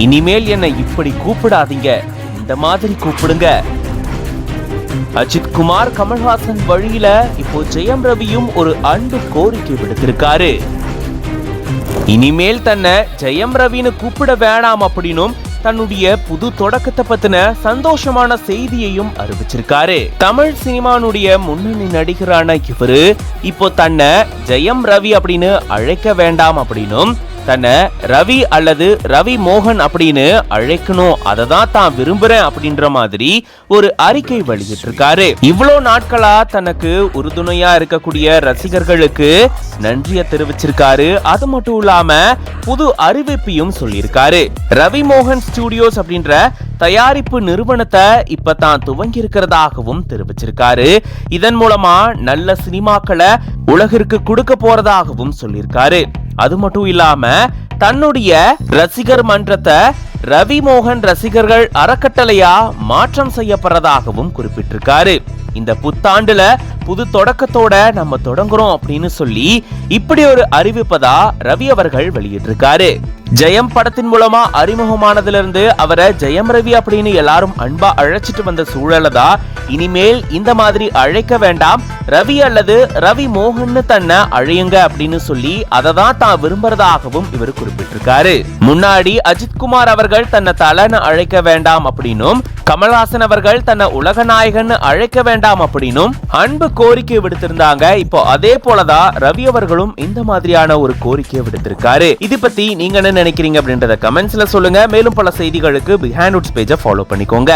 இனிமேல் என்னை இப்படி கூப்பிடாதீங்க, இந்த மாதிரி கூப்பிடுங்க. அஜித் குமார் கமல்ஹாசன் வழியில இப்போ ஜெயம் ரவியும் ஒரு அன்பு கோரிக்கை விடுத்திருக்காரு. இனிமேல் தன்னை ஜெயம் ரவின்னு கூப்பிட வேணாம் அப்படின்னும் தன்னுடைய புது தொடக்கத்தை பத்தின சந்தோஷமான செய்தியையும் அறிவிச்சிருக்காரு. தமிழ் சினிமானுடைய முன்னணி நடிகரான இவரு இப்போ தன்னை ஜெயம் ரவி அப்படின்னு அழைக்க வேண்டாம் அப்படின்னும் தன்னை ரவி அல்லது ரவி மோகன் அப்படின்னு அழைக்கணும், அதை தான் தான் விரும்புறேன் அப்படின்ற மாதிரி ஒரு அறிக்கை வெளியிட்டிருக்காரு. இவ்வளவு நாட்களா தனக்கு உறுதுணையா இருக்கக்கூடிய ரசிகர்களுக்கு நன்றியை தெரிவிச்சிருக்காரு. அது மட்டும் இல்லாம புது அறிவிப்பையும் சொல்லியிருக்காரு. ரவி மோகன் ஸ்டுடியோஸ் அப்படின்ற தயாரிப்பு நிறுவனத்தை இப்பதான் துவங்கி இருக்கிறதாகவும் தெரிவிச்சிருக்காரு. இதன் மூலமா நல்ல சினிமாக்களை உலகிற்கு கொடுக்க போறதாகவும் சொல்லியிருக்காரு. அது மட்டும் இல்லாம தன்னுடைய ரசிகர் மன்றத்தை ரவி மோகன் ரசிகர்கள் அறக்கட்டளையா மாற்றம் செய்யப்படுறதாகவும் குறிப்பிட்டிருக்காரு. இந்த புத்தாண்டுல புது தொடக்கத்தோட நம்ம தொடங்குறோம் அப்படின்னு சொல்லி இப்படி ஒரு அறிவிப்பதா ரவி அவர்கள் வெளியிட்டிருக்காரு. ஜெயம் படத்தின் மூலமா அறிமுகமானதுல இருந்து அவரை ஜெயம் ரவி அப்படின்னு எல்லாரும் அன்பா அழைச்சிட்டு வந்த சூழல தான் இனிமேல் இந்த மாதிரி அழைக்க வேண்டாம், ரவி அல்லது ரவி மோகன் தன்னை அழையுங்க அப்படின்னு சொல்லி அதை தான் தான் விரும்புறதாகவும் இவர் குறிப்பிட்டிருக்காரு. முன்னாடி அஜித் குமார் அவர்கள் தன்னை தலைன்னு அழைக்க வேண்டாம் அப்படின்னும் கமல்ஹாசன் அவர்கள் தன்னை உலக நாயகன் அழைக்க வேண்டாம் அப்படின்னும் அன்பு கோரிக்கை விடுத்திருந்தாங்க. இப்போ அதே போலதான் ரவி அவர்களும் இந்த மாதிரியான ஒரு கோரிக்கையை விடுத்திருக்காரு. இது பத்தி நீங்க என்ன நினைக்கிறீங்க அப்படின்றத கமெண்ட்ஸ்ல சொல்லுங்க. மேலும் பல செய்திகளுக்கு பிஹைண்ட் ரூட்ஸ் பேஜை ஃபாலோ பண்ணிக்கோங்க.